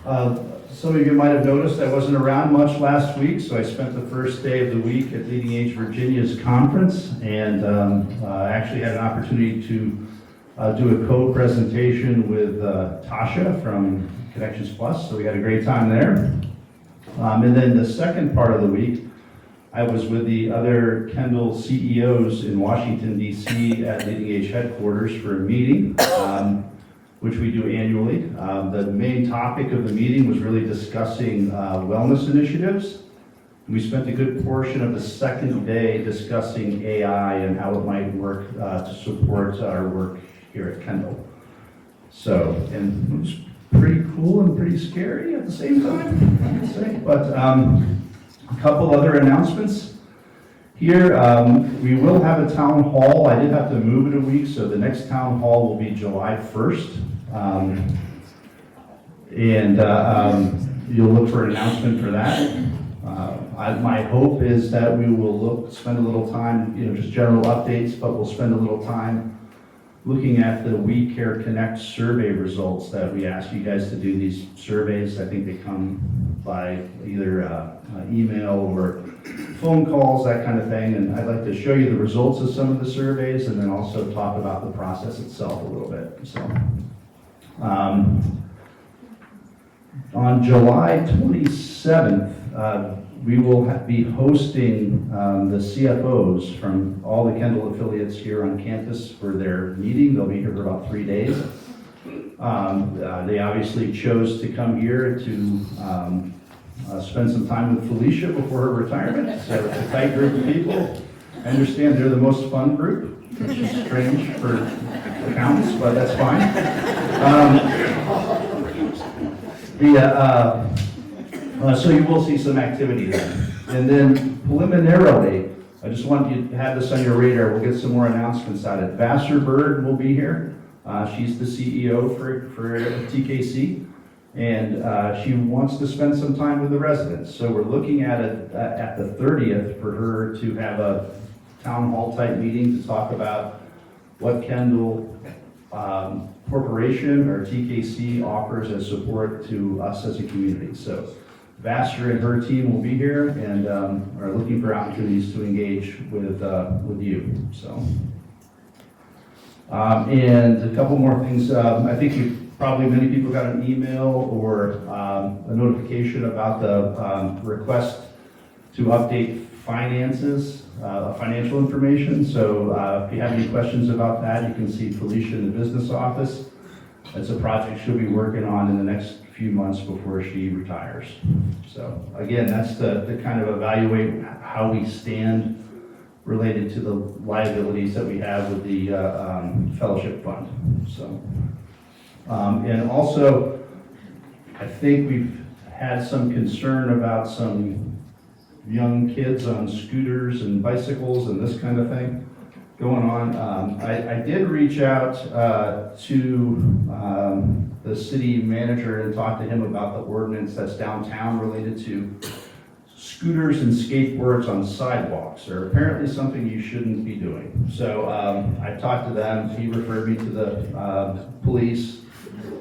Some of you might have noticed I wasn't around much last week, so I spent the first day of the week at Leading Age Virginia's conference, and actually had an opportunity to do a co-presentation with Tasha from Connections Plus, so we had a great time there. And then the second part of the week, I was with the other Kendall CEOs in Washington, D.C. at Leading Age headquarters for a meeting, which we do annually. The main topic of the meeting was really discussing wellness initiatives. We spent a good portion of the second day discussing AI and how it might work to support our work here at Kendall. So, and it was pretty cool and pretty scary at the same time, I would say. But a couple other announcements. Here, we will have a town hall. I did have to move it a week, so the next town hall will be July 1st. You'll look for an announcement for that. My hope is that we will spend a little time, just general updates, but we'll spend a little time looking at the We Care Connect survey results that we ask you guys to do these surveys. I think they come by either email or phone calls, that kind of thing. And I'd like to show you the results of some of the surveys and then also talk about the process itself a little bit. So, on July 27th, we will be hosting the CFOs from all the Kendall affiliates here on campus for their meeting. They'll be here for about 3 days. They obviously chose to come here to spend some time with Felicia before her retirement. So it's a tight group of people. I understand they're the most fun group, which is strange for accountants, but that's fine. So you will see some activity there. And then preliminarily, I just want you to have this on your radar. We'll get some more announcements out. Vassar Bird will be here. She's the CEO for TKC, and she wants to spend some time with the residents. So we're looking at it at the 30th for her to have a town hall type meeting to talk about what Kendall Corporation or TKC offers as support to us as a community. So Vassar and her team will be here and are looking for opportunities to engage with you. So, and a couple more things. I think many people got an email or a notification about the request to update finances, financial information. So if you have any questions about that, you can see Felicia in the business office. It's a project she'll be working on in the next few months before she retires. So again, that's to kind of evaluate how we stand related to the liabilities that we have with the fellowship fund. So, and also, I think we've had some concern about some young kids on scooters and bicycles and this kind of thing going on. I did reach out to the city manager and talk to him about the ordinance that's downtown related to scooters and skateboards on sidewalks. They're apparently something you shouldn't be doing. So I talked to them. He referred me to the police.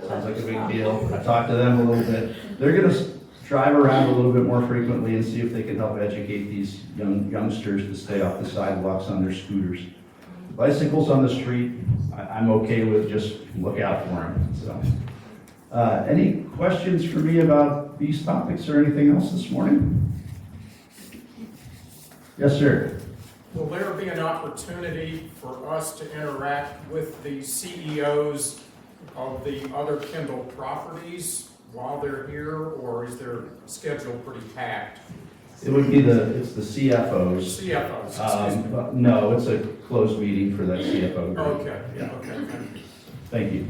Sounds like a big deal. I talked to them a little bit. They're going to drive around a little bit more frequently and see if they can help educate these youngsters to stay off the sidewalks on their scooters. Bicycles on the street, I'm okay with, just look out for them. So, any questions for me about these topics or anything else this morning? Yes, sir. Will there be an opportunity for us to interact with the CEOs of the other Kendall properties while they're here, or is their schedule pretty packed? It would be it's the CFOs. CFOs, excuse me. No, it's a closed meeting for that CFO group. Okay, Yeah. okay, thank you. Thank you.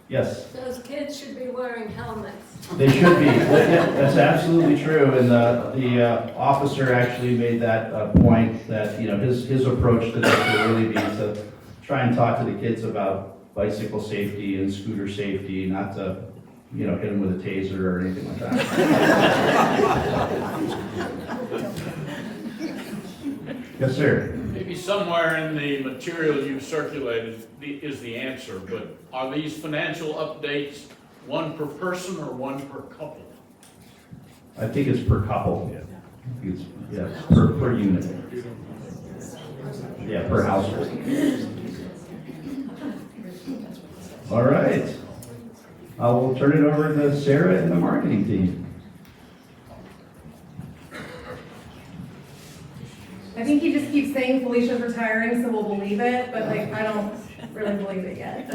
Yes? Those kids should be wearing helmets. They should be. That's absolutely true. And the officer actually made that point that, his approach to this will really be to try and talk to the kids about bicycle safety and scooter safety, not to, hit them with a taser or anything like that. Yes, sir. Maybe somewhere in the material you've circulated is the answer, but are these financial updates One per person or one per couple? I think it's per couple. I think it's, yeah, per unit. Yeah, per household. All right. I will turn it over to Sarah and the marketing team. I think he just keeps saying Felicia's retiring, so we'll believe it, but like, I don't really believe it yet.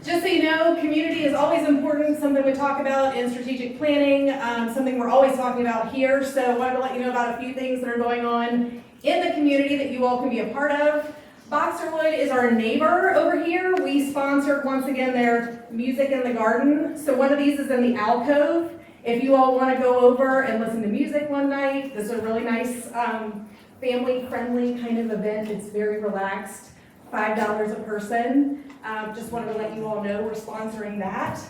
Just so you know, community is always important, something we talk about in strategic planning, something we're always talking about here. So I wanted to let you know about a few things that are going on in the community that you all can be a part of. Boxerwood is our neighbor over here. We sponsored, once again, their Music in the Garden. So one of these is in the alcove. If you all want to go over and listen to music one night, this is a really nice family-friendly kind of event. It's very relaxed, $5 a person. Just wanted to let you all know we're sponsoring that.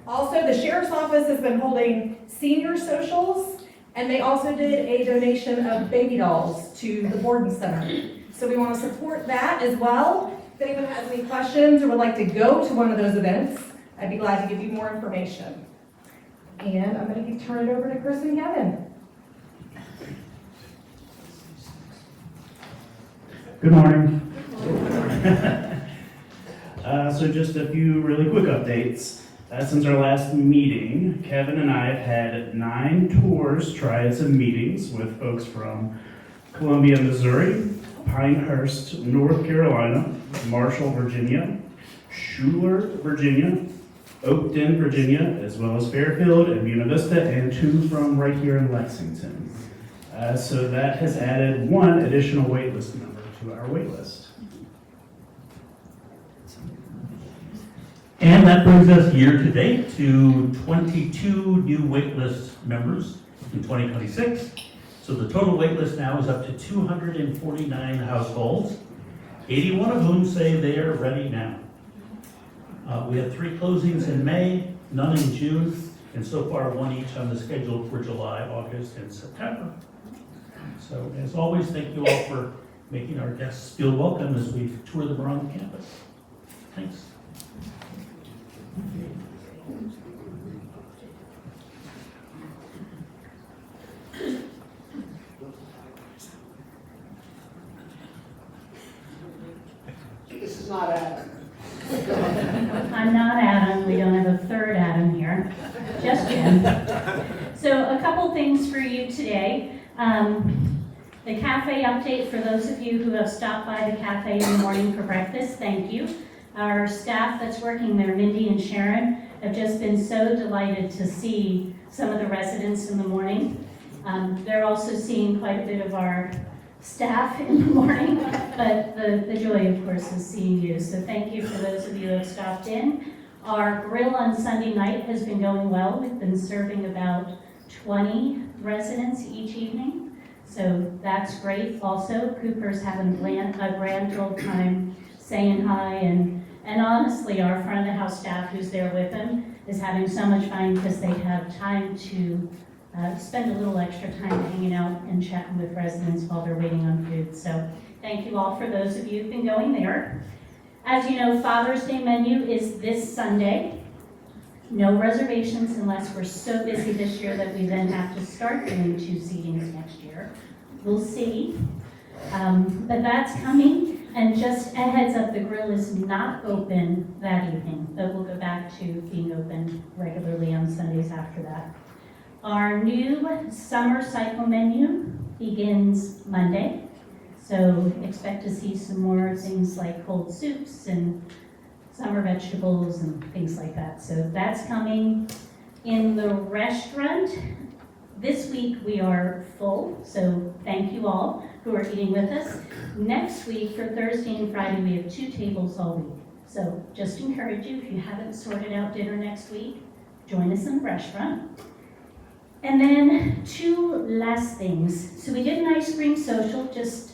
Also, the Sheriff's Office has been holding senior socials, and they also did a donation of baby dolls to the Borden Center. So we want to support that as well. If anyone has any questions or would like to go to one of those events, I'd be glad to give you more information. And I'm going to turn it over to Chris and Kevin. Good morning. So just a few really quick updates. Since our last meeting, Kevin and I have had 9 tours, triads, and meetings with folks from Columbia, Missouri, Pinehurst, North Carolina, Marshall, Virginia, Schuler, Virginia, Oakton, Virginia, as well as Fairfield and Buena Vista, and 2 from right here in Lexington. So that has added 1 additional waitlist member to our waitlist. And that brings us year-to-date to 22 new waitlist members in 2026. So the total waitlist now is up to 249 households, 81 of whom say they are ready now. We had 3 closings in May, none in June, and so far 1 each on the schedule for July, August, and September. So as always, thank you all for making our guests feel welcome as we tour them around the campus. Thanks. This is not Adam. I'm not Adam, we don't have a third Adam here, just Jim. So a couple things for you today. The cafe update for those of you who have stopped by the cafe in the morning for breakfast, thank you. Our staff that's working there, Mindy and Sharon, have just been so delighted to see some of the residents in the morning. They're also seeing quite a bit of our staff in the morning, but the joy, of course, is seeing you. So thank you for those of you who have stopped in. Our grill on Sunday night has been going well. We've been serving about 20 residents each evening, so that's great. Also, Cooper's having a grand old time saying hi, and honestly, our front of the house staff who's there with them is having so much fun because they have time to spend a little extra time hanging out and chatting with residents while they're waiting on food. So thank you all for those of you who've been going there. As you know, Father's Day menu is this Sunday. No reservations unless we're so busy this year that we then have to start doing 2 seatings next year. We'll see. But that's coming. And just a heads up, the grill is not open that evening, but we'll go back to being open regularly on Sundays after that. Our new summer cycle menu begins Monday, so expect to see some more things like cold soups and summer vegetables and things like that. So that's coming. In the restaurant, this week we are full, so thank you all who are eating with us. Next week, for Thursday and Friday, we have 2 tables all week. So just encourage you, if you haven't sorted out dinner next week, join us in the restaurant. And then 2 last things. So we did an ice cream social just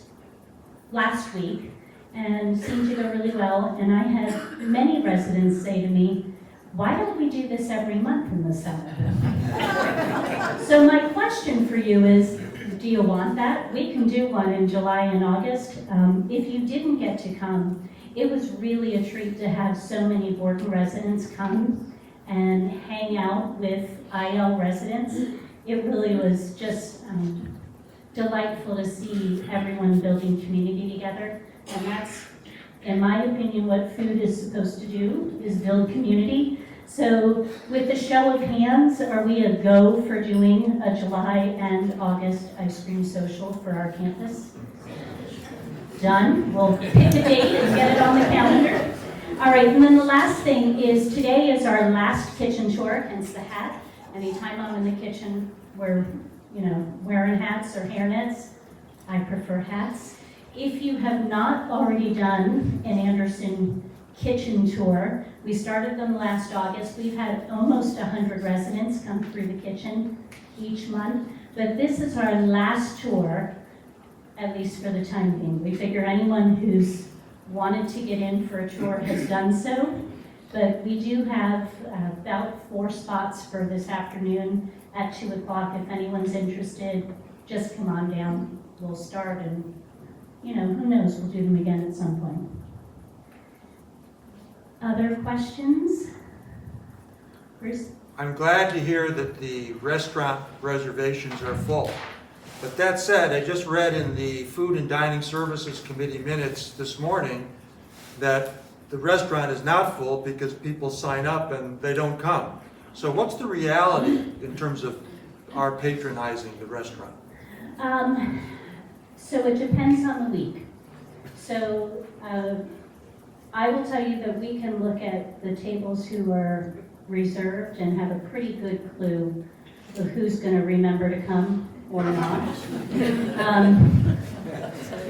last week and seemed to go really well. And I had many residents say to me, why don't we do this every month in the summer? So my question for you is, do you want that? We can do one in July and August. If you didn't get to come, It was really a treat to have so many Borden residents come and hang out with IL residents. It really was just delightful to see everyone building community together. And that's, in my opinion, what food is supposed to do, is build community. So with the show of hands, are we a go for doing a July and August ice cream social for our campus? Done. We'll pick a date and get it on the calendar. All right, and then the last thing is today is our last kitchen tour, hence the hat. Anytime I'm in the kitchen, we're, wearing hats or hairnets. I prefer hats. If you have not already done an Anderson kitchen tour, we started them last August. We've had almost 100 residents come through the kitchen each month, but this is our last tour, at least for the time being. We figure anyone who's wanted to get in for a tour has done so, but we do have about 4 spots for this afternoon at 2 o'clock. If anyone's interested, just come on down. We'll start and, who knows, we'll do them again at some point. Other questions? Bruce? I'm glad to hear that the restaurant reservations are full. But that said, I just read in the Food and Dining Services Committee minutes this morning that the restaurant is not full because people sign up and they don't come. So what's the reality in terms of our patronizing the restaurant? So it depends on the week. So I will tell you that we can look at the tables who are reserved and have a pretty good clue of who's going to remember to come or not.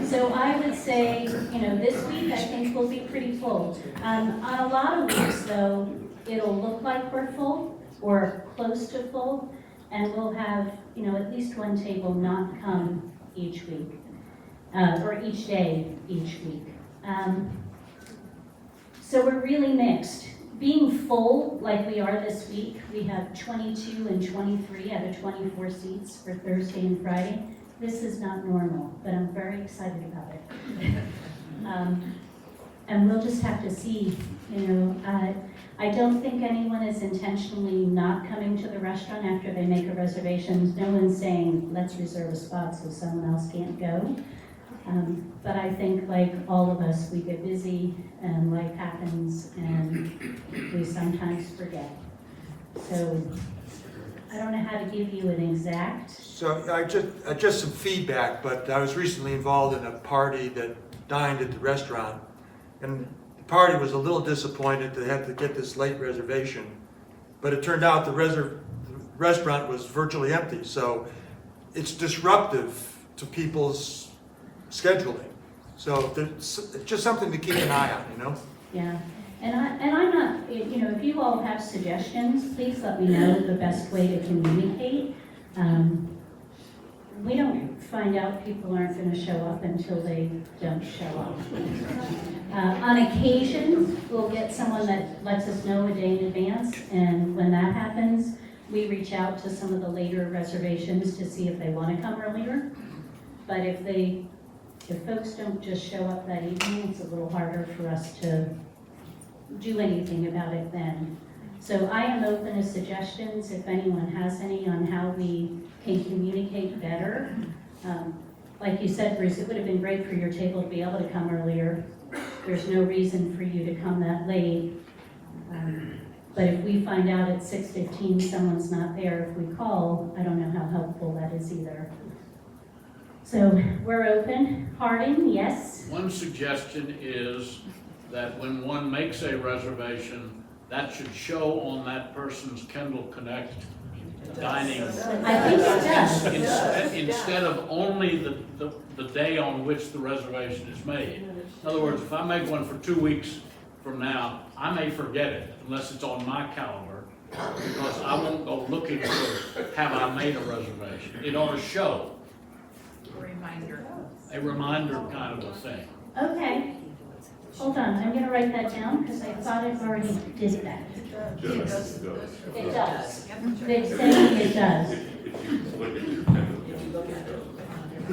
So I would say, this week I think we'll be pretty full. On a lot of weeks though, it'll look like we're full or close to full, and we'll have, at least one table not come each week, or each day each week. So we're really mixed. Being full like we are this week, we have 22 and 23 out of 24 seats for Thursday and Friday. This is not normal, but I'm very excited about it. And we'll just have to see, I don't think anyone is intentionally not coming to the restaurant after they make a reservation. No one's saying, let's reserve a spot so someone else can't go. But I think like all of us, we get busy and life happens and we sometimes forget. So I don't know how to give you an exact. So just some feedback, but I was recently involved in a party that dined at the restaurant, and the party was a little disappointed they had to get this late reservation, but it turned out the restaurant was virtually empty, so it's disruptive to people's scheduling. So it's just something to keep an eye on, Yeah, and I'm not, if you all have suggestions, please let me know the best way to communicate. We don't find out people aren't going to show up until they don't show up. On occasion, we'll get someone that lets us know a day in advance, and when that happens, we reach out to some of the later reservations to see if they want to come earlier. But if folks don't just show up that evening, it's a little harder for us to do anything about it then. So I am open to suggestions if anyone has any on how we can communicate better. Like you said, Bruce, it would have been great for your table to be able to come earlier. There's no reason for you to come that late. But if we find out at 6:15 someone's not there, if we call, I don't know how helpful that is either. So we're open. Harding, yes? One suggestion is that when one makes a reservation, that should show on that person's Kendall Connect dining. I think it does. Instead of only the day on which the reservation is made. In other words, if I make one for 2 weeks from now, I may forget it unless it's on my calendar, because I won't go looking for, have I made a reservation? It ought to show. A reminder kind of a thing. Okay. Hold on, I'm gonna write that down because I thought it already did that. It does. They're saying it does. So,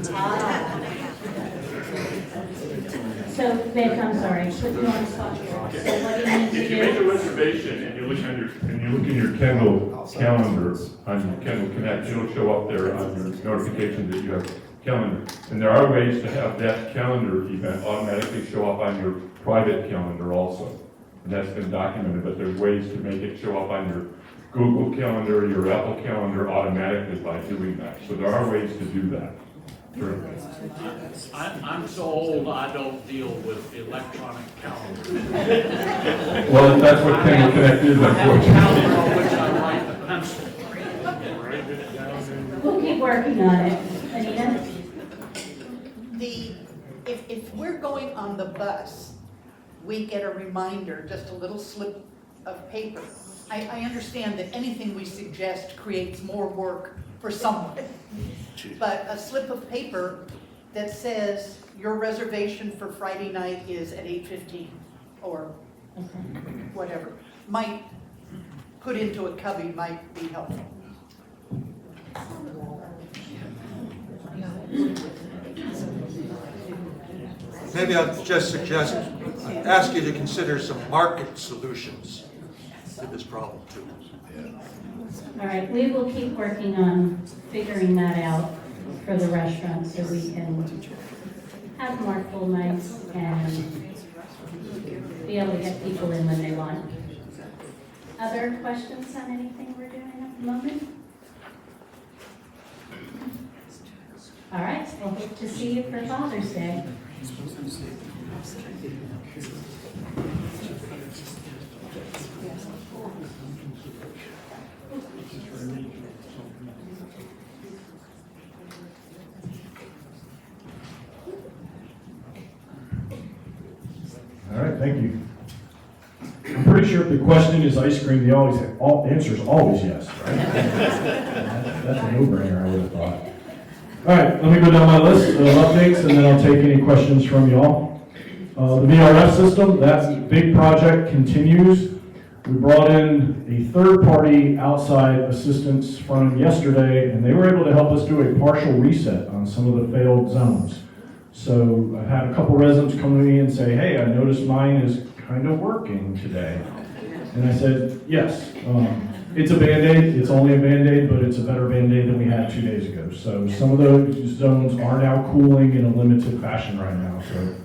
Vic, I'm sorry, put you on the spot here. So what do you need to If you make a do? reservation and you look in your Kendall calendar, on your Kendall Connect, it'll show up there on your notification that you have calendar. And there are ways to have that calendar event automatically show up on your private calendar also. And that's been documented, but there's ways to make it show up on your Google Calendar, your Apple Calendar automatically by doing that. So there are ways to do that. Sure. I'm so old, I don't deal with electronic calendars. Well, that's what Kendall Connect is, I have a calendar on unfortunately. which I write the pencil. We'll keep working on it. Anita? If we're going on the bus, we get a reminder, just a little slip of paper. I understand that anything we suggest creates more work for someone. But a slip of paper that says your reservation for Friday night is at 8:15 or whatever, might, put into a cubby might be helpful. Maybe I'll just suggest, ask you to consider some market solutions to this problem too. All right, we will keep working on figuring that out for the restaurant so we can have more full nights and be able to get people in when they want. Other questions on anything we're doing at the moment? All right, we'll hope to see you for Father's Day. All right, thank you. I'm pretty sure if the question is ice cream, the answer is always yes, right? That's a no-brainer, I would have thought. All right, let me go down my list of updates, and then I'll take any questions from y'all. The VRF system, that big project continues. We brought in a third-party outside assistance firm yesterday, and they were able to help us do a partial reset on some of the failed zones. So I've had a couple residents come to me and say, hey, I noticed mine is kind of working today. And I said, yes, it's a Band-Aid, it's only a Band-Aid, but it's a better Band-Aid than we had 2 days ago. So some of those zones are now cooling in a limited fashion right now, so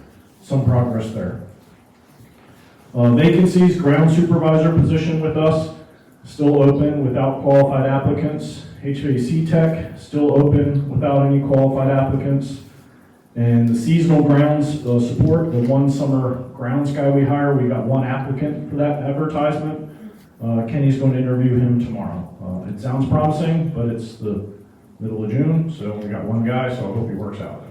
some progress there. Vacancies, ground supervisor position with us, still open without qualified applicants. HVAC tech, still open without any qualified applicants. And the seasonal grounds support, the one summer grounds guy we hire, we got one applicant for that advertisement. Kenny's going to interview him tomorrow. It sounds promising, but it's the middle of June, so we got one guy, so I hope he works out.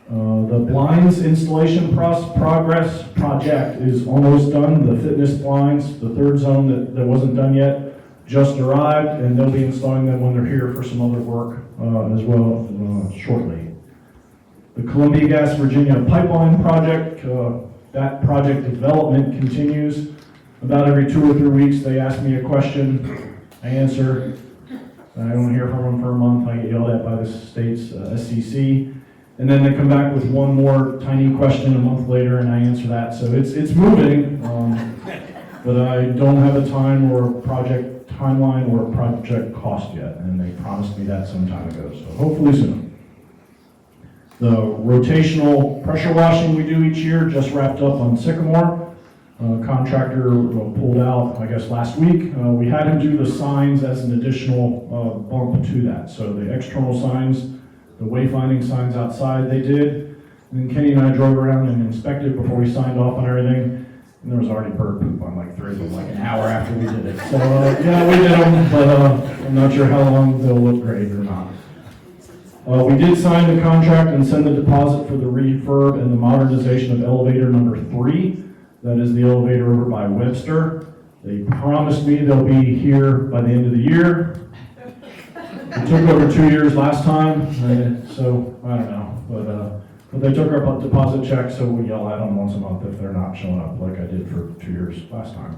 The blinds installation progress project is almost done. The fitness blinds, the third zone that wasn't done yet, just arrived, and they'll be installing them when they're here for some other work as well shortly. The Columbia Gas Virginia pipeline project, that project development continues. About every 2 or 3 weeks, they ask me a question, I answer. I don't hear from them for a month. I get yelled at by the state's SCC. And then they come back with one more tiny question a month later, and I answer that. So it's moving, but I don't have a time or a project timeline or a project cost yet, and they promised me that some time ago, so hopefully soon. The rotational pressure washing we do each year just wrapped up on Sycamore. Contractor pulled out, I guess, last week. We had him do the signs as an additional bump to that. So the external signs, the wayfinding signs outside they did. And then Kenny and I drove around and inspected before we signed off on everything. And there was already bird poop on like 3 of them, like an hour after we did it. So yeah, we did them, but I'm not sure how long they'll look great or not. We did sign the contract and send the deposit for the refurb and the modernization of elevator number 3. That is the elevator over by Webster. They promised me they'll be here by the end of the year. It took over 2 years last time, so I don't know. But they took our deposit check, so we yell at them once a month if they're not showing up like I did for 2 years last time.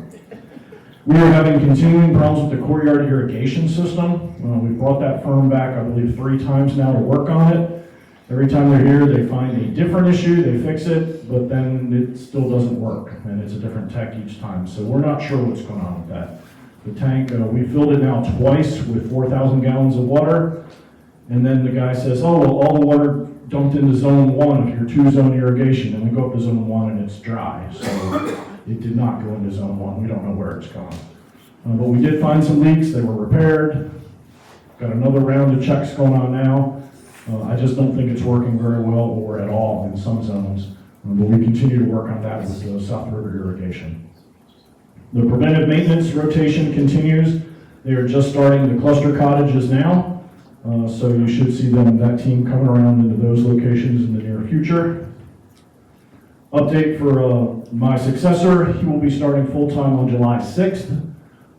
We are having continuing problems with the courtyard irrigation system. We brought that firm back, I believe, 3 times now to work on it. Every time they're here, they find a different issue, they fix it, but then it still doesn't work, and it's a different tech each time. So we're not sure what's going on with that. The tank, we filled it now twice with 4,000 gallons of water, and then the guy says, oh, well, all the water dumped into zone 1 of your 2-zone irrigation, and we go up to zone 1 and it's dry. So it did not go into zone 1. We don't know where it's gone. But we did find some leaks. They were repaired. Got another round of checks going on now. I just don't think it's working very well or at all in some zones. But we continue to work on that with South River Irrigation. The preventive maintenance rotation continues. They are just starting the cluster cottages now. So you should see that team coming around into those locations in the near future. Update for my successor, he will be starting full-time on July 6th.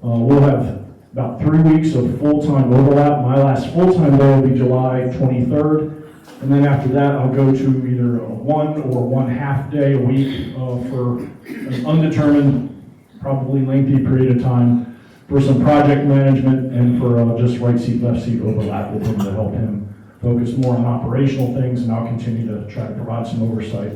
We'll have about 3 weeks of full-time overlap. My last full-time day will be July 23rd. And then after that, I'll go to either a 1 or 1/2 day a week for an undetermined, probably lengthy period of time for some project management and for just right seat, left seat overlap with him to help him focus more on operational things. And I'll continue to try to provide some oversight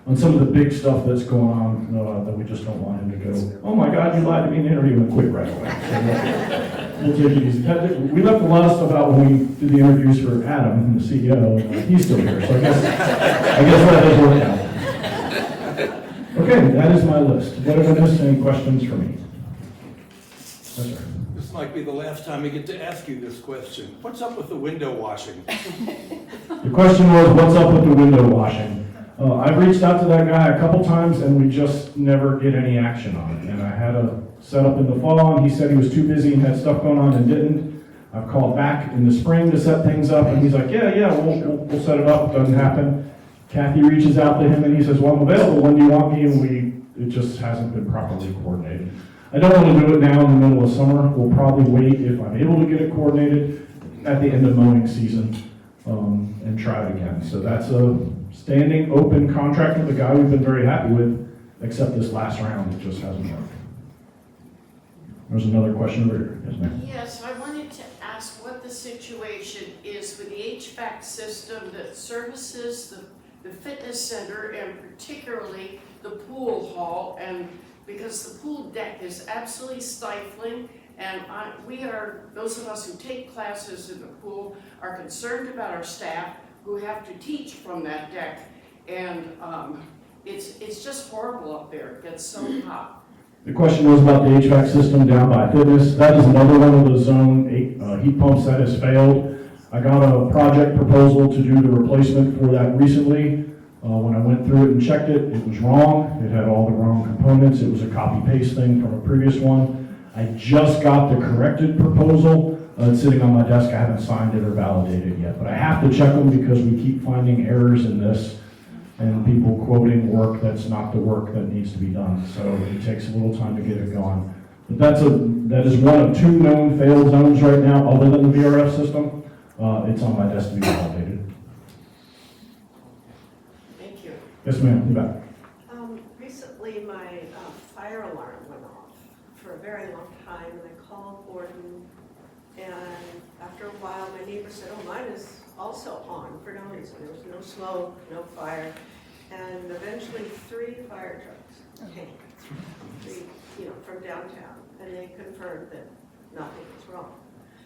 on some of the big stuff that's going on that we just don't want him to go, oh my God, you lied to me in the interview, and quit right away. So we'll take it easy. We left a lot of stuff out when we did the interviews for Adam, the CEO, and he's still here, so I guess that does work out. Okay, that is my list. What have I missed? Any questions for me? Yes, sir. This might be the last time I get to ask you this question. What's up with the window washing? The question was, what's up with the window washing? I've reached out to that guy a couple times and we just never get any action on it. And I had a set up in the fall and he said he was too busy and had stuff going on and didn't. I've called back in the spring to set things up and he's like, yeah, we'll set it up. It doesn't happen. Kathy reaches out to him and he says, well, I'm available. When do you want me? And it just hasn't been properly coordinated. I don't want to do it now in the middle of summer. We'll probably wait if I'm able to get it coordinated at the end of mowing season and try it again. So that's a standing open contract with a guy we've been very happy with, except this last round, it just hasn't worked. There's another question over here. Yes, ma'am. Yes, I wanted to ask what the situation is with the HVAC system that services the fitness center and particularly the pool hall, and because the pool deck is absolutely stifling, and those of us who take classes in the pool are concerned about our staff who have to teach from that deck, and it's just horrible up there. It gets so hot. The question was about the HVAC system down by fitness. That is another one of the zone 8 heat pumps that has failed. I got a project proposal to do the replacement for that recently. When I went through it and checked it, it was wrong. It had all the wrong components. It was a copy-paste thing from a previous one. I just got the corrected proposal. It's sitting on my desk. I haven't signed it or validated yet, but I have to check them because we keep finding errors in this and people quoting work that's not the work that needs to be done. So it takes a little time to get it going. But that is one of 2 known failed zones right now, other than the VRF system. It's on my desk to be validated. Thank you. Yes, ma'am. You bet. Recently, my fire alarm went off for a very long time, and I called Gordon, and after a while, my neighbor said, oh, mine is also on for no reason. There was no smoke, no fire, and eventually 3 fire trucks came, from downtown, and they confirmed that nothing was wrong.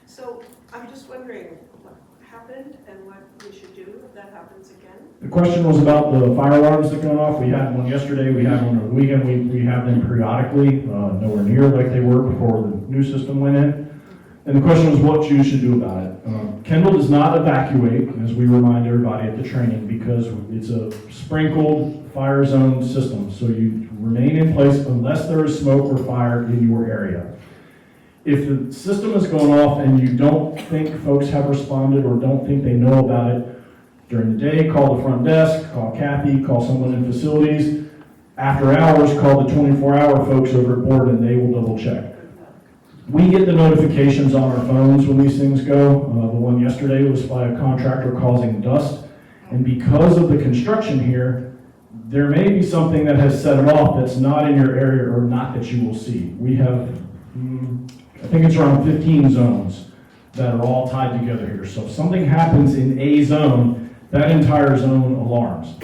So I'm just wondering what happened and what we should do if that happens again. The question was about the fire alarms that go off. We had one yesterday, we had one over the weekend. We have them periodically, nowhere near like they were before the new system went in. And the question was what you should do about it. Kendall does not evacuate, as we remind everybody at the training, because it's a sprinkled fire zone system. So you remain in place unless there is smoke or fire in your area. If the system is going off and you don't think folks have responded or don't think they know about it, during the day, call the front desk, call Kathy, call someone in facilities. After hours, call the 24-hour folks over at board and they will double check. We get the notifications on our phones when these things go. The one yesterday was by a contractor causing dust. And because of the construction here, there may be something that has set it off that's not in your area or not that you will see. We have, I think it's around 15 zones that are all tied together here. So if something happens in a zone, that entire zone alarms.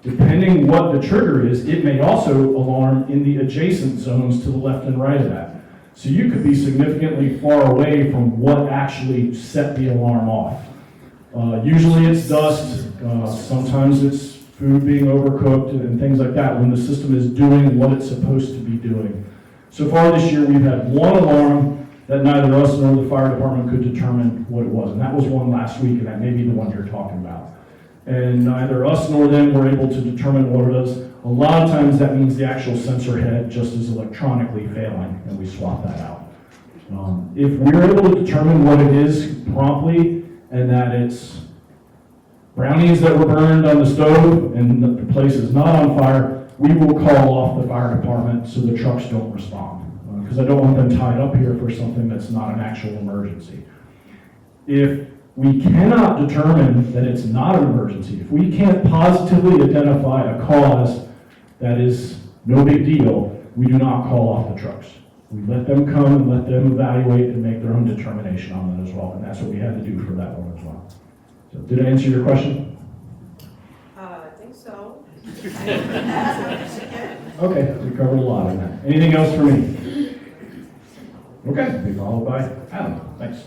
Depending what the trigger is, it may also alarm in the adjacent zones to the left and right of that. So you could be significantly far away from what actually set the alarm off. Usually it's dust, sometimes it's food being overcooked and things like that when the system is doing what it's supposed to be doing. So far this year, we've had one alarm that neither us nor the fire department could determine what it was. And that was one last week, and that may be the one you're talking about. And neither us nor them were able to determine what it is. A lot of times that means the actual sensor head just is electronically failing, and we swap that out. If we're able to determine what it is promptly, and that it's brownies that were burned on the stove and the place is not on fire, we will call off the fire department so the trucks don't respond. Because I don't want them tied up here for something that's not an actual emergency. If we cannot determine that it's not an emergency, if we can't positively identify a cause that is no big deal, we do not call off the trucks. We let them come and let them evaluate and make their own determination on that as well, and that's what we had to do for that one as well. So, did I answer your question? I think so. Okay, we covered a lot on that. Anything else for me? Okay, be followed by Adam. Thanks.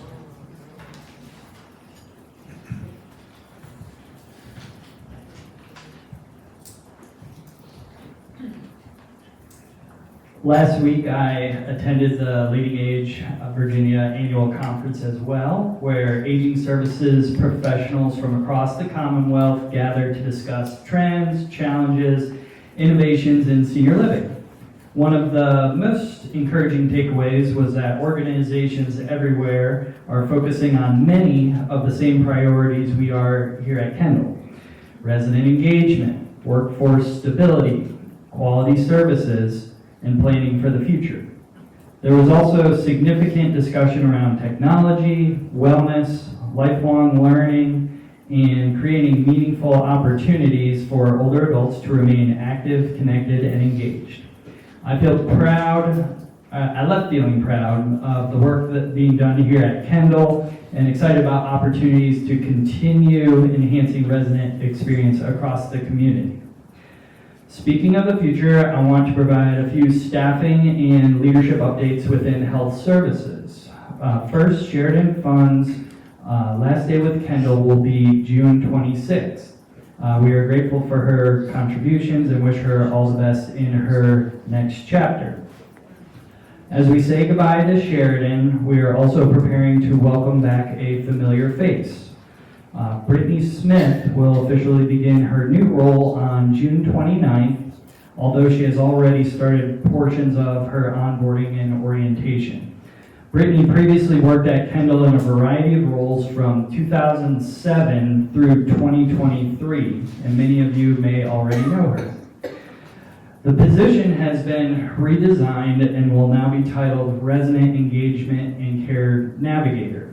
Last week, I attended the Leading Age Virginia annual conference as well, where aging services professionals from across the Commonwealth gathered to discuss trends, challenges, innovations in senior living. One of the most encouraging takeaways was that organizations everywhere are focusing on many of the same priorities we are here at Kendall: resident engagement, workforce stability, quality services, and planning for the future. There was also significant discussion around technology, wellness, lifelong learning, and creating meaningful opportunities for older adults to remain active, connected, and engaged. I feel proud, I left feeling proud of the work that's being done here at Kendall and excited about opportunities to continue enhancing resident experience across the community. Speaking of the future, I want to provide a few staffing and leadership updates within health services. First, Sheridan Fund's last day with Kendall will be June 26th. We are grateful for her contributions and wish her all the best in her next chapter. As we say goodbye to Sheridan, we are also preparing to welcome back a familiar face. Brittany Smith will officially begin her new role on June 29th, although she has already started portions of her onboarding and orientation. Brittany previously worked at Kendall in a variety of roles from 2007 through 2023, and many of you may already know her. The position has been redesigned and will now be titled Resident Engagement and Care Navigator.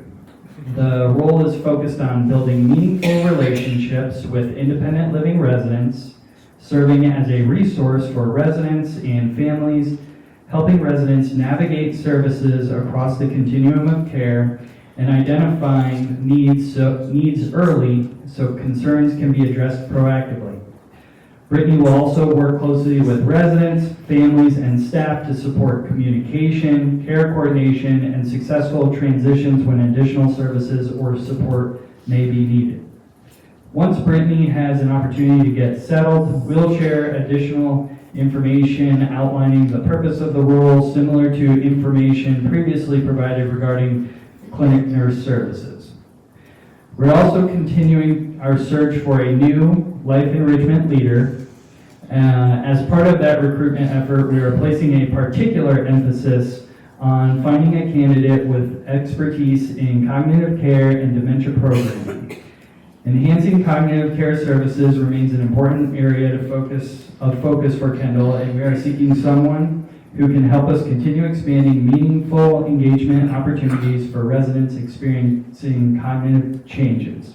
The role is focused on building meaningful relationships with independent living residents, serving as a resource for residents and families, helping residents navigate services across the continuum of care, and identifying needs early so concerns can be addressed proactively. Brittany will also work closely with residents, families, and staff to support communication, care coordination, and successful transitions when additional services or support may be needed. Once Brittany has an opportunity to get settled, we'll share additional information outlining the purpose of the role, similar to information previously provided regarding clinic nurse services. We're also continuing our search for a new life enrichment leader. As part of that recruitment effort, we are placing a particular emphasis on finding a candidate with expertise in cognitive care and dementia programming. Enhancing cognitive care services remains an important area of focus for Kendall, and we are seeking someone who can help us continue expanding meaningful engagement opportunities for residents experiencing cognitive changes.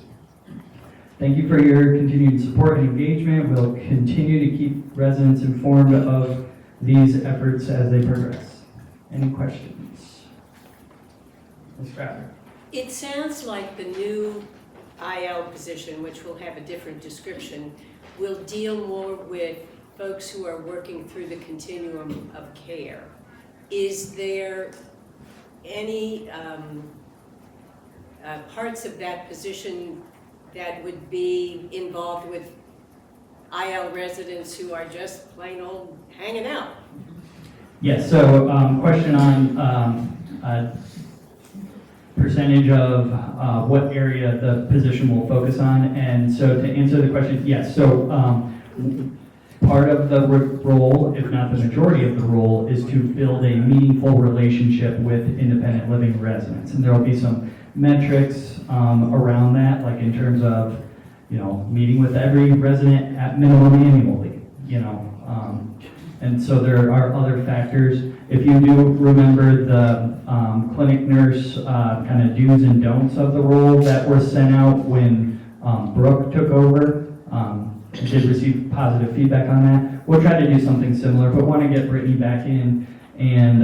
Thank you for your continued support and engagement. We'll continue to keep residents informed of these efforts as they progress. Any questions? Ms. Crowder. It sounds like the new IL position, which will have a different description, will deal more with folks who are working through the continuum of care. Is there any parts of that position that would be involved with IL residents who are just plain old hanging out? Yes, so question on percentage of what area the position will focus on. And so to answer the question, yes, so part of the role, if not the majority of the role, is to build a meaningful relationship with independent living residents. And there will be some metrics around that, like in terms of, meeting with every resident at minimum annually, and so there are other factors. If you do remember the clinic nurse kind of do's and don'ts of the role that were sent out when Brooke took over, did receive positive feedback on that. We'll try to do something similar, but want to get Brittany back in and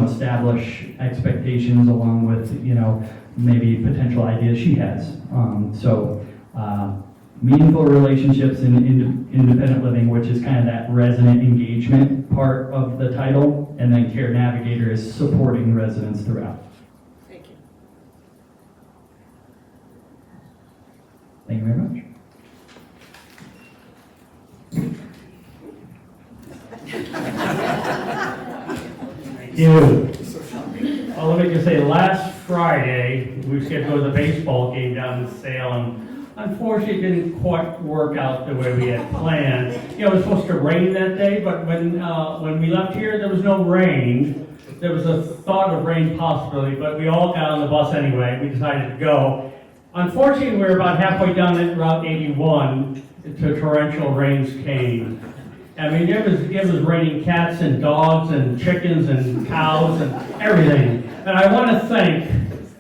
establish expectations along with maybe potential ideas she has. Meaningful relationships in independent living, which is kind of that resident engagement part of the title, and then care navigator is supporting residents throughout. Thank you. Thank you very much. Thank you. Well, let me just say, last Friday, we scheduled a baseball game down in Salem. Unfortunately, it didn't quite work out the way we had planned. It was supposed to rain that day, but when we left here, there was no rain. There was a thought of rain possibility, but we all got on the bus anyway. We decided to go. Unfortunately, we were about halfway down Route 81 to torrential rains came. I mean, it was raining cats and dogs and chickens and cows and everything. And I want to thank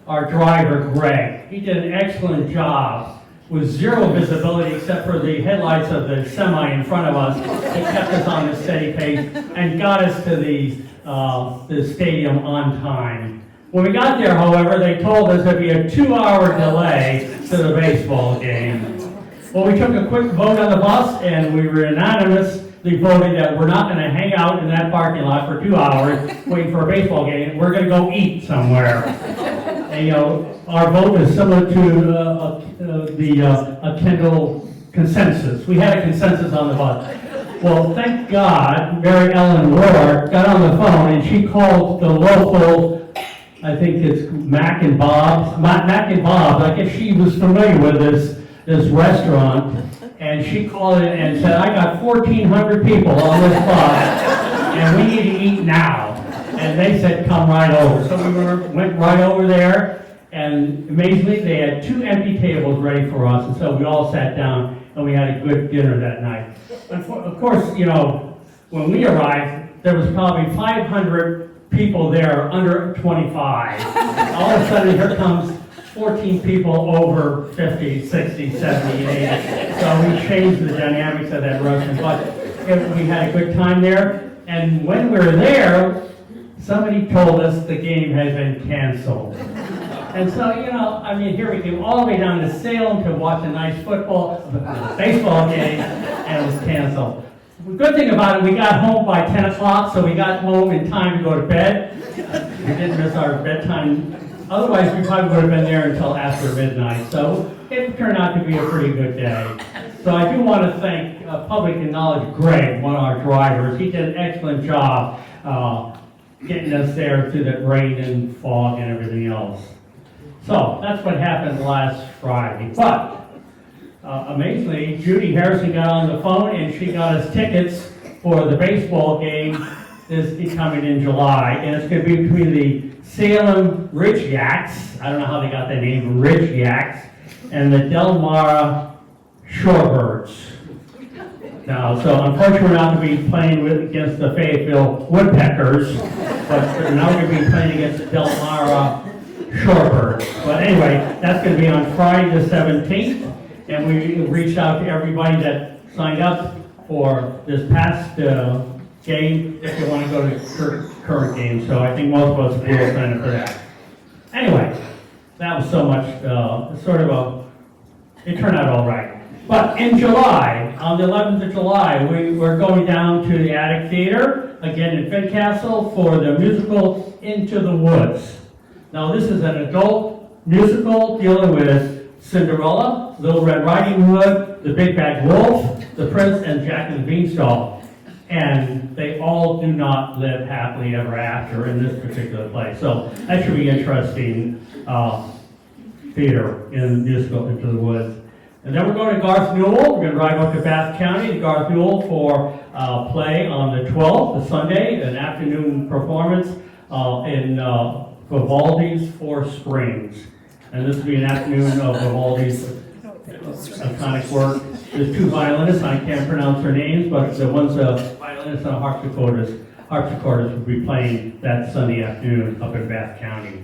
our driver, Greg. He did an excellent job with zero visibility except for the headlights of the semi in front of us. It kept us on a steady pace and got us to the stadium on time. When we got there, however, they told us there'd be a 2-hour delay to the baseball game. Well, we took a quick vote on the bus, and we were unanimously voted that we're not going to hang out in that parking lot for 2 hours waiting for a baseball game. We're going to go eat somewhere. And, our vote is similar to a Kendall consensus. We had a consensus on the bus. Well, thank God, Mary Ellen Rohr got on the phone and she called the local, I think it's Mac and Bob's. I guess she was familiar with this restaurant, and she called in and said, I got 1,400 people on this bus, and we need to eat now. And they said, come right over. So we went right over there. And amazingly, they had 2 empty tables ready for us, and so we all sat down and we had a good dinner that night. Of course, when we arrived, there was probably 500 people there under 25. All of a sudden, here comes 14 people over 50, 60, 70, 80. So we changed the dynamics of that restaurant, but we had a good time there. And when we were there, somebody told us the game had been canceled. And so, here we came all the way down to Salem to watch a nice baseball game, and it was canceled. The good thing about it, we got home by 10 o'clock, so we got home in time to go to bed. We didn't miss our bedtime. Otherwise, we probably would have been there until after midnight. So it turned out to be a pretty good day. So I do want to thank Public and Knowledge Greg, one of our drivers. He did an excellent job getting us there through the rain and fog and everything else. So that's what happened last Friday. But amazingly, Judy Harrison got on the phone and she got us tickets for the baseball game is coming in July. And it's going to be between the Salem Ridge Yaks, I don't know how they got the name Ridge Yaks, and the Delmar Shorebirds. Now, so unfortunately we're not going to be playing against the Fayetteville Woodpeckers, but now we're going to be playing against the Delmar Shorebirds. But anyway, that's going to be on Friday the 17th, and we reached out to everybody that signed up for this past game if you want to go to current game. So I think most of us will sign up for that. Anyway, that was so much sort of a it turned out all right. But in July, on the 11th of July, we're going down to the Attic Theater, again in Fincastle, for the musical Into the Woods. Now, this is an adult musical dealing with Cinderella, Little Red Riding Hood, The Big Bad Wolf, The Prince, and Jack and the Beanstalk. And they all do not live happily ever after in this particular play. So that should be interesting theater in the musical Into the Woods. And then we're going to Garth Newell. We're going to drive up to Bath County to Garth Newell for a play on the 12th, the Sunday, an afternoon performance in Vivaldi's Four Springs. And this will be an afternoon of Vivaldi's iconic work. There's two violinists, I can't pronounce their names, but the one's a violinist and a harpsichordist will be playing that Sunday afternoon up in Bath County.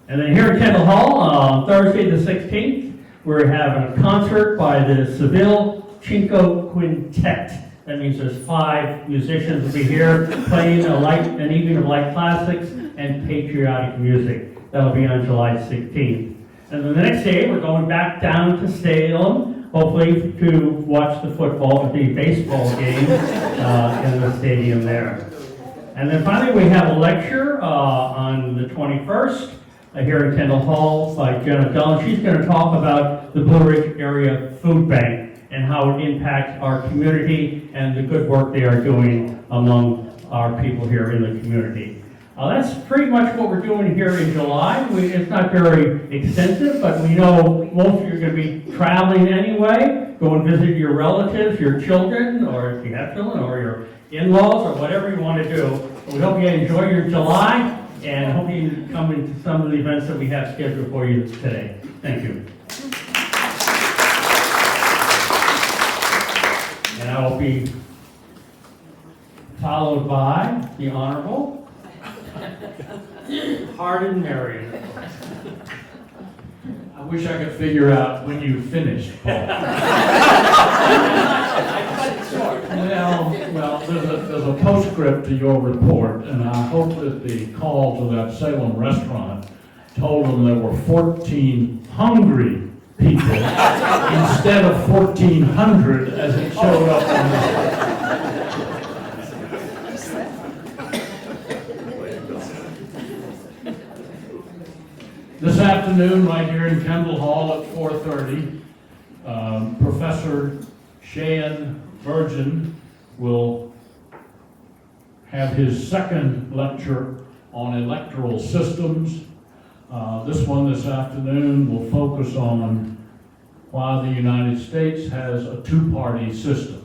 And then here at Kendall Hall on Thursday the 16th, we're having a concert by the Seville Cinco Quintet. That means there's 5 musicians will be here playing an evening of light classics and patriotic music. That'll be on July 16th. And then the next day, we're going back down to Salem, hopefully to watch the baseball game in the stadium there. And then finally, we have a lecture on the 21st. Here at Kendall Hall by Jenna Dillon. She's going to talk about the Blue Ridge Area Food Bank and how it impacts our community and the good work they are doing among our people here in the community. That's pretty much what we're doing here in July. It's not very extensive, but we know most of you are going to be traveling anyway. Go and visit your relatives, your children, or if you have children, or your in-laws, or whatever you want to do. We hope you enjoy your July. And hope you come into some of the events that we have scheduled for you today. Thank you. And I will be followed by the Honorable Hardin Marion. I wish I could figure out when you finished, Paul. Well, there's a postscript to your report, and I hope that the call to that Salem restaurant told them there were 14 hungry people instead of 1,400 as it showed up on the This afternoon, right here in Kendall Hall at 4:30, Professor Shayan Virgin will have his second lecture on electoral systems. This one this afternoon will focus on why the United States has a two-party system.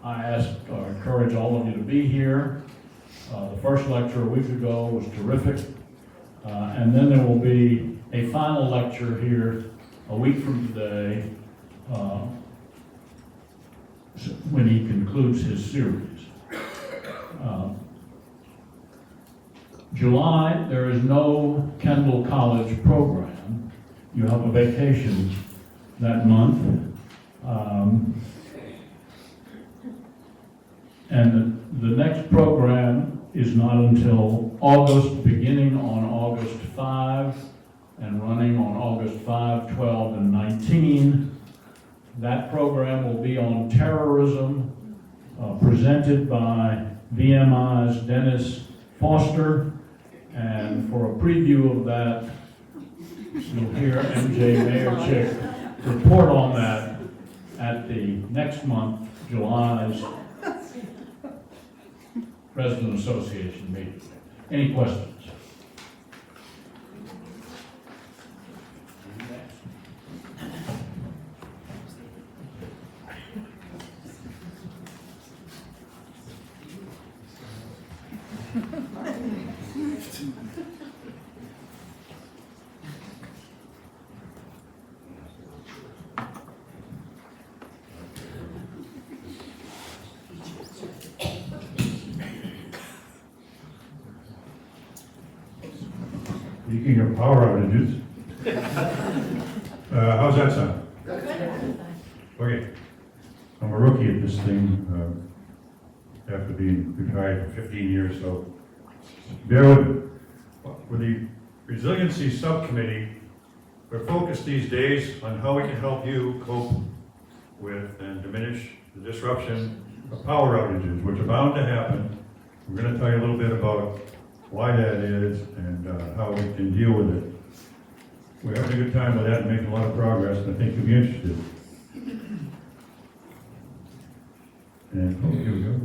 I encourage all of you to be here. The first lecture a week ago was terrific. And then there will be a final lecture here a week from today when he concludes his series. July, there is no Kendall College program. You have a vacation that month. And the next program is not until August, beginning on August 5 and running on August 5, 12, and 19. That program will be on terrorism, presented by VMI's Dennis Foster. And for a preview of that, you'll hear MJ Mayerchick report on that at the next month, July's President Association meeting. Any questions? Speaking of power outages, how's that sound? Okay, I'm a rookie at this thing, after being retired for 15 years, so bear with me. With the Resiliency Subcommittee we're focused these days on how we can help you cope with and diminish the disruption of power outages, which are bound to happen. We're going to tell you a little bit about why that is and how we can deal with it. We're having a good time with that and making a lot of progress, and I think you'll be interested. And, oh, here we go.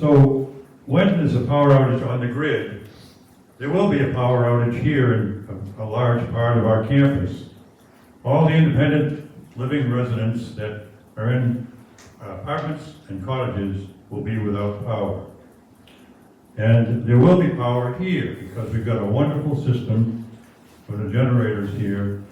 So, when there's a power outage on the grid, there will be a power outage here in a large part of our campus. All the independent living residents that are in apartments and cottages will be without power. And there will be power here because we've got a wonderful system with the generators here,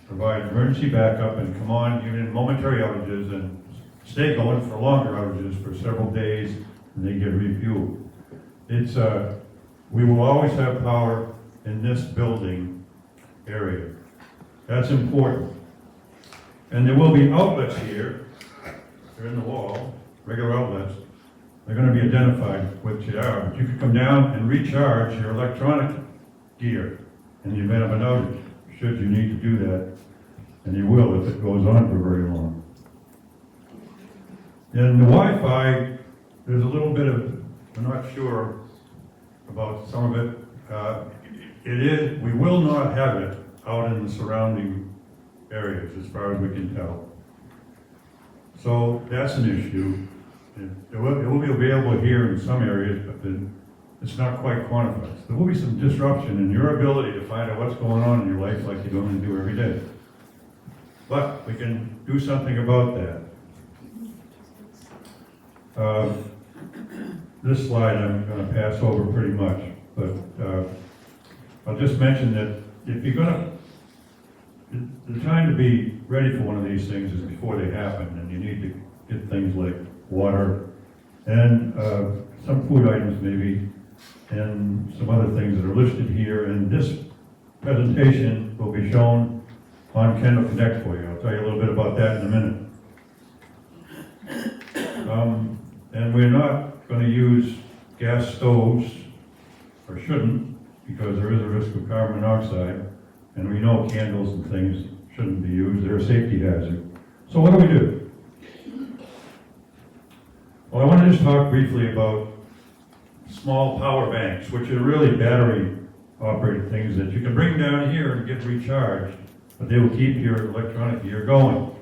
provide emergency backup and come on even in momentary outages and stay going for longer outages for several days and they get refueled. It's, we will always have power in this building area. That's important. And there will be outlets here, they're in the wall, regular outlets. They're going to be identified which they are, but you can come down and recharge your electronic gear in the event of an outage, should you need to do that, and you will if it goes on for very long. And the Wi-Fi, there's a little bit of, we're not sure about some of it. We will not have it out in the surrounding areas as far as we can tell. So that's an issue. It will be available here in some areas, but then it's not quite quantified. There will be some disruption in your ability to find out what's going on in your life like you normally do every day. But we can do something about that. This slide I'm going to pass over pretty much, but I'll just mention that if you're going to, the time to be ready for one of these things is before they happen, and you need to get things like water and some food items maybe, and some other things that are listed here. And this presentation will be shown on Kendall Connect for you. I'll tell you a little bit about that in a minute. And we're not going to use gas stoves, or shouldn't, because there is a risk of carbon monoxide, and we know candles and things shouldn't be used. They're a safety hazard. So what do? Well, I want to just talk briefly about small power banks, which are really battery-operated things that you can bring down here and get recharged, but they will keep your electronic gear going.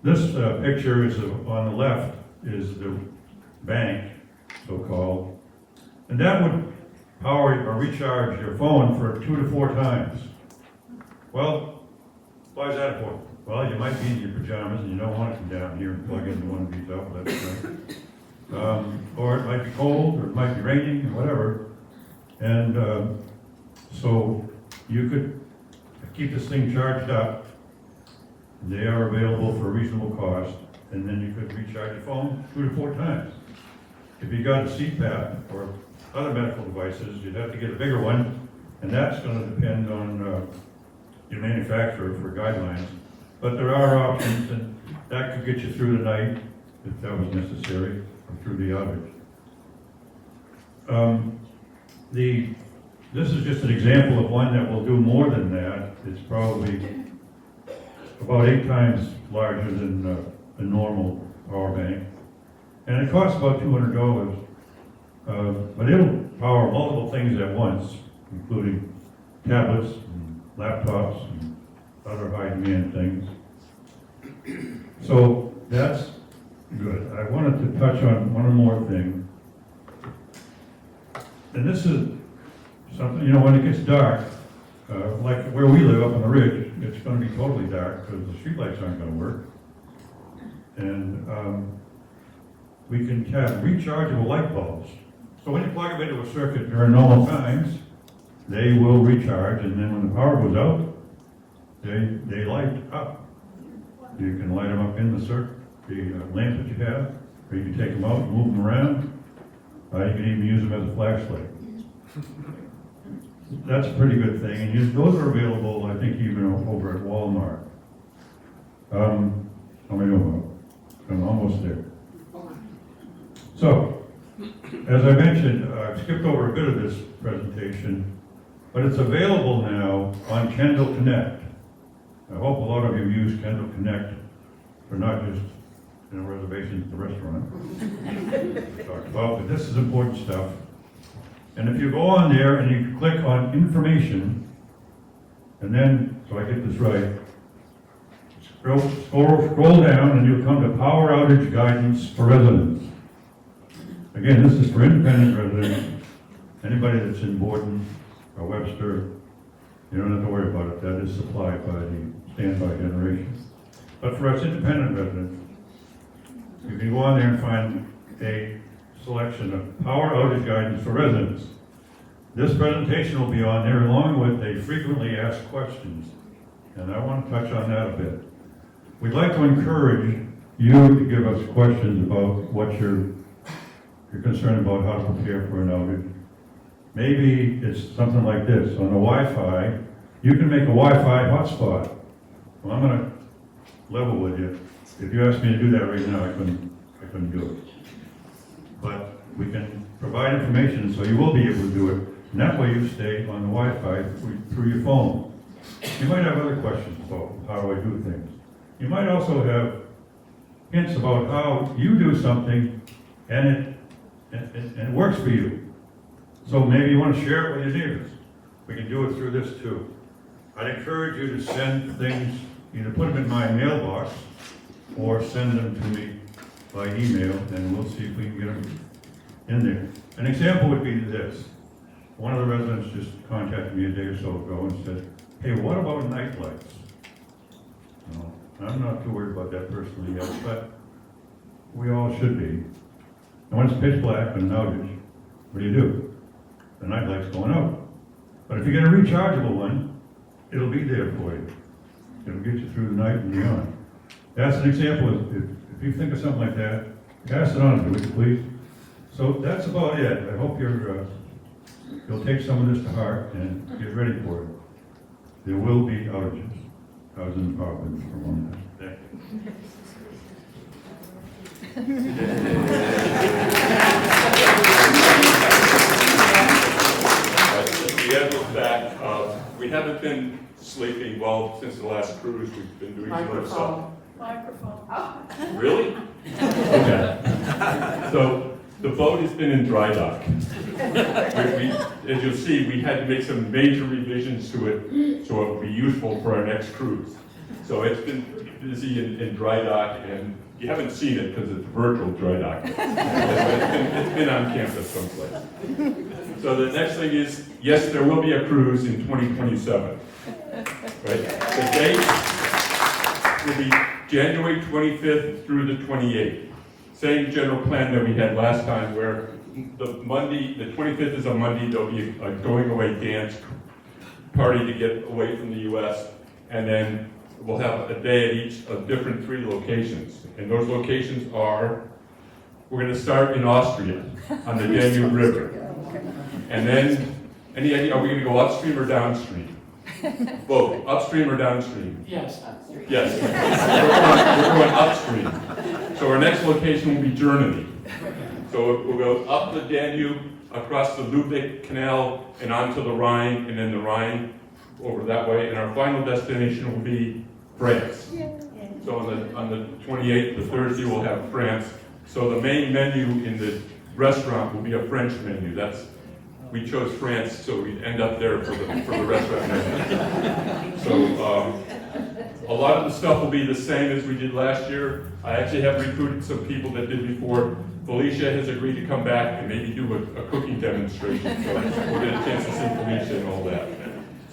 This picture is on the left is the bank, so-called, and that would power or recharge your phone for 2 to 4 times. Well, why is that important? Well, you might be in your pajamas and you don't want to come down here and plug into one of these outlets, right? Or it might be cold, or it might be raining, or whatever. And so you could keep this thing charged up. They are available for a reasonable cost, and then you could recharge your phone 2 to 4 times. If you got a CPAP or other medical devices, you'd have to get a bigger one, and that's going to depend on your manufacturer for guidelines. But there are options, and that could get you through the night if that was necessary, or through the outage. This is just an example of one that will do more than that. It's probably about 8 times larger than a normal power bank. And it costs about $200, but it'll power multiple things at once, including tablets and laptops and other high-demand things. So that's good. I wanted to touch on one more thing. And this is something, you know, when it gets dark, like where we live up on the ridge, it's going to be totally dark because the streetlights aren't going to work. And we can have rechargeable light bulbs. So when you plug them into a circuit during normal times, they will recharge, and then when the power goes out, they light up. You can light them up in the circuit, the lamp that you have, or you can take them out and move them around. You can even use them as a flashlight. That's a pretty good thing, and those are available, I think, even over at Walmart. How many of them? I'm almost there. So, As I mentioned, I've skipped over a bit of this presentation, but it's available now on Kendall Connect. I hope a lot of you use Kendall Connect for not just, reservations at the restaurant. Talked about, but this is important stuff. And if you go on there and you click on information, and then, so I get this right, scroll down and you'll come to power outage guidance for residents. Again, this is for independent residents, anybody that's in Borden or Webster, you don't have to worry about it, that is supplied by the standby generation. But for us independent residents, you can go on there and find a selection of power outage guidance for residents. This presentation will be on there along with a frequently asked questions, and I want to touch on that a bit. We'd like to encourage you to give us questions about what you're concerned about, how to prepare for an outage. Maybe it's something like this. On the Wi-Fi, you can make a Wi-Fi hotspot. Well, I'm going to level with you. If you asked me to do that right now, I couldn't do it. But we can provide information so you will be able to do it. And that way you stay on the Wi-Fi through your phone. You might have other questions about how do I do things. You might also have hints about how you do something and it works for you. So maybe you want to share it with your neighbors. We can do it through this too. I'd encourage you to send things, either put them in my mailbox or send them to me by email, and we'll see if we can get them in there. An example would be this. One of the residents just contacted me a day or so ago and said, hey, what about night lights? No, I'm not too worried about that personally yet, but we all should be. And when it's pitch black and an outage, what do? The night light's going out. But if you get a rechargeable one, it'll be there for you. It'll get you through the night and beyond. That's an example. If you think of something like that, pass it on to me, would you please? So that's about it. I hope you'll take some of this to heart and get ready for it. There will be outages. I was in the power business for a long time. Thank you. We have looked back. We haven't been sleeping well since the last cruise. We've been doing some other stuff. Microphone. Really? Okay. So the boat has been in dry dock. As you'll see, we had to make some major revisions to it so it would be useful for our next cruise. So it's been busy in dry dock, and you haven't seen it because it's virtual dry dock. It's been on campus someplace. So the next thing is, yes, there will be a cruise in 2027. Right? The date will be January 25th through the 28th. Same general plan that we had last time, where the 25th is a Monday, there'll be a going away dance party to get away from the U.S., and then we'll have a day at each of different 3 locations. And those locations are, we're going to start in Austria on the Danube River. And then, any idea, are we going to go upstream or downstream? Both, upstream or downstream? Yes, upstream. Yes, we're going upstream. So our next location will be Germany. So we'll go up the Danube, across the Lübeck Canal, and onto the Rhine, and then the Rhine over that way. And our final destination will be France. So on the 28th, the Thursday, we'll have France. So the main menu in the restaurant will be a French menu. We chose France, so we end up there for the restaurant menu. So a lot of the stuff will be the same as we did last year. I actually have recruited some people that did before. Felicia has agreed to come back and maybe do a cooking demonstration. So we'll get a chance to see Felicia and all that.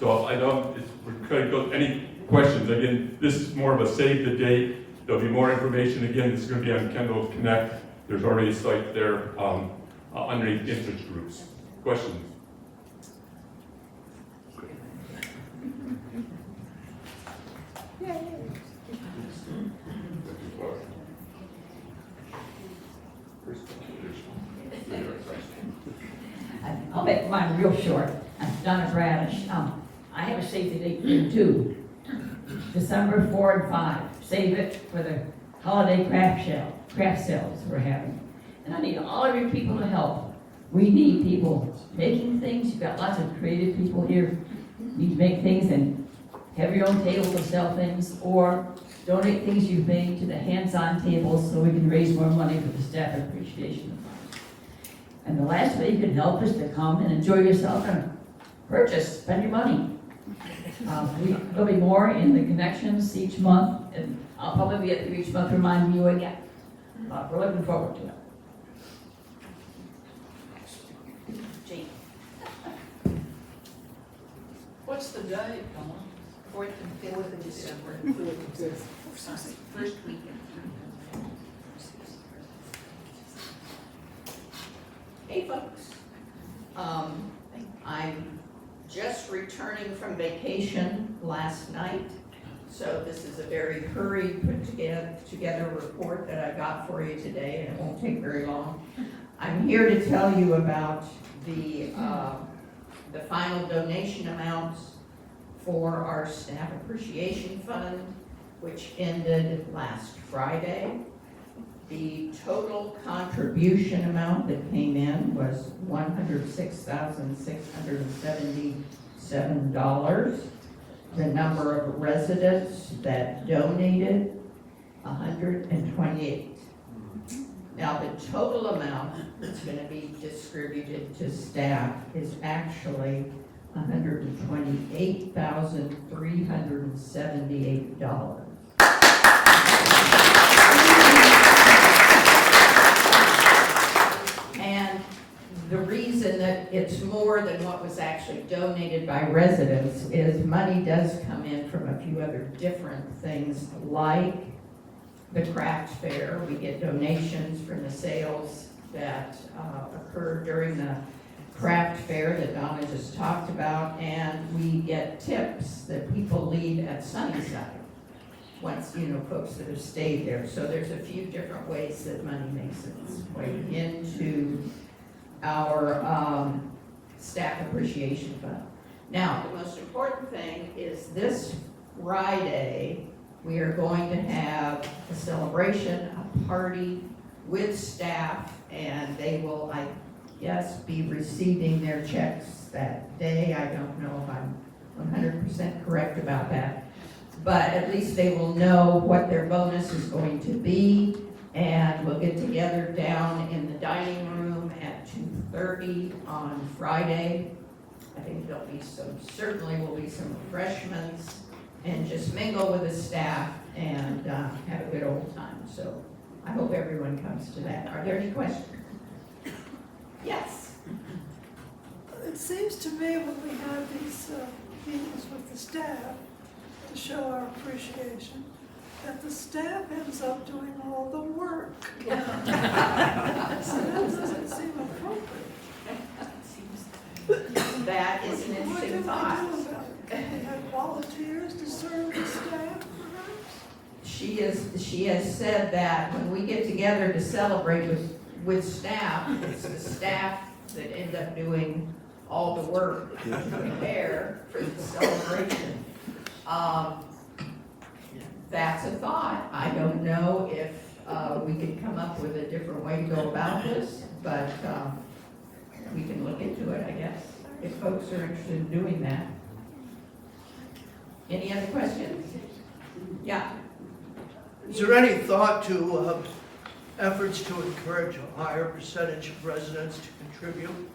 So I know we're going to go. Any questions? Again, this is more of a save the date. There'll be more information. Again, this is going to be on Kendall Connect. There's already a site there underneath interest groups. Questions? I'll make mine real short. I'm Donna Bradish. I have a save the date here too. December 4 and 5. Save it for the holiday craft sales we're having. And I need all of your people to help. We need people making things. You've got lots of creative people here. You need to make things and have your own table to sell things, or donate things you've made to the hands-on tables so we can raise more money for the staff appreciation fund. And the last way you can help is to come and enjoy yourself and purchase, spend your money. There'll be more in the connections each month, and I'll probably be at the each month reminding you again. We're looking forward to it. Jane. What's the date, Dawn? 4th and 5th of December. First weekend. Hey, folks. I'm just returning from vacation last night, so this is a very hurried, put together report that I got for you today, and it won't take very long. I'm here to tell you about the final donation amounts for our Staff Appreciation Fund, which ended last Friday. The total contribution amount that came in was $106,677. The number of residents that donated, 128. Now, the total amount that's going to be distributed to staff is actually $128,378. And the reason that it's more than what was actually donated by residents is money does come in from a few other different things, like the craft fair. We get donations from the sales that occurred during the craft fair that Donna just talked about, and we get tips that people leave at Sunnyside once, folks that have stayed there. So there's a few different ways that money makes its way into our Staff Appreciation Fund. Now, the most important thing is this Friday, we are going to have a celebration, a party with staff, and they will, I guess, be receiving their checks that day. I don't know if I'm 100% correct about that, but at least they will know what their bonus is going to be, and we'll get together down in the dining room at 2:30 on Friday. I think certainly will be some refreshments, and just mingle with the staff and have a good old time. So I hope everyone comes to that. Are there any questions? Yes. It seems to me when we have these meetings with the staff to show our appreciation, that the staff ends up doing all the work. So that doesn't seem appropriate. That is an interesting thought. What do we do about it? Can we have volunteers to serve the staff, perhaps? She has said that when we get together to celebrate with staff, it's the staff that end up doing all the work to prepare for the celebration. That's a thought. I don't know if we could come up with a different way to go about this, but we can look into it, I guess, if folks are interested in doing that. Any other questions? Yeah. Is there any thought to efforts to encourage a higher percentage of residents to contribute?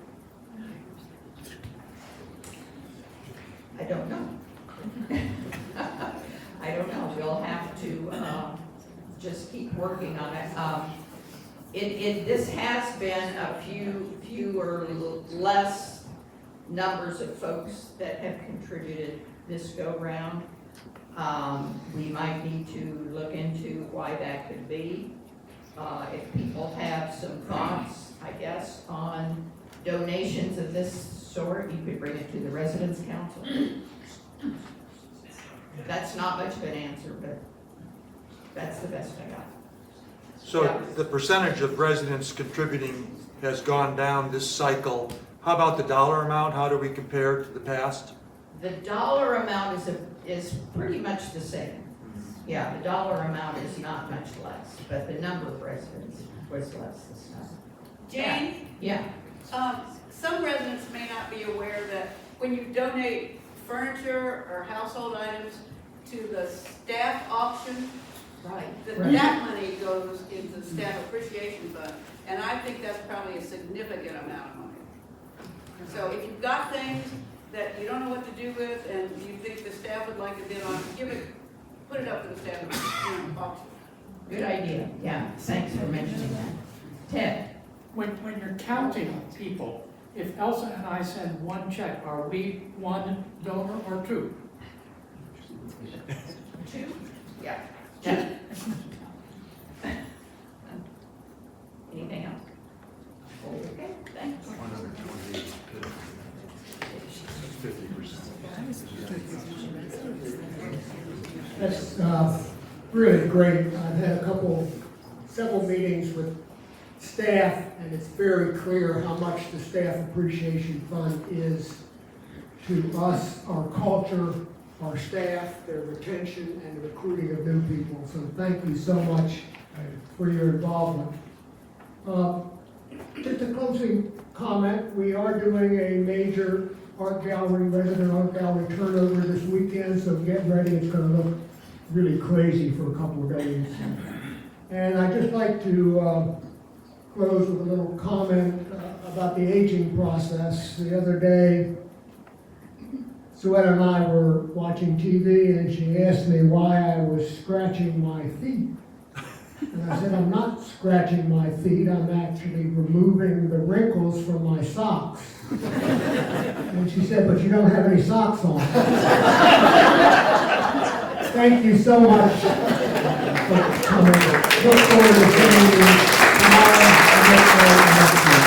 I don't know. I don't know. We'll have to just keep working on it. This has been a fewer, less numbers of folks that have contributed this go round. We might need to look into why that could be. If people have some thoughts, I guess, on donations of this sort, you could bring it to the Residents Council. That's not much of an answer, but that's the best I got. So the percentage of residents contributing has gone down this cycle. How about the dollar amount? How do we compare to the past? The dollar amount is pretty much the same. Yeah, the dollar amount is not much less, but the number of residents was less this time. Jane? Yeah. Some residents may not be aware that when you donate furniture or household items to the staff auction, Right. that money goes into the staff appreciation fund, and I think that's probably a significant amount of money. So if you've got things that you don't know what to do with, and you think the staff would like to bid on, put it up to the staff auction. Good idea. Yeah, thanks for mentioning that. Ted? When you're counting people, if Elsa and I send one check, are we one donor or two? Two? Yeah. Anything else? Okay, thanks. That's really great. I've had several meetings with staff, and it's very clear how much the Staff Appreciation Fund is to us, our culture, our staff, their retention, and the recruiting of new people. So thank you so much for your involvement. Just a closing comment, we are doing a major resident art gallery turnover this weekend, so get ready, it's gonna look really crazy for a couple of days. And I'd just like to close with a little comment about the aging process. The other day, Suetta and I were watching TV, and she asked me why I was scratching my feet. And I said, I'm not scratching my feet, I'm actually removing the wrinkles from my socks. And she said, but you don't have any socks on. Thank you so much for coming. Look forward to seeing you tomorrow and next week.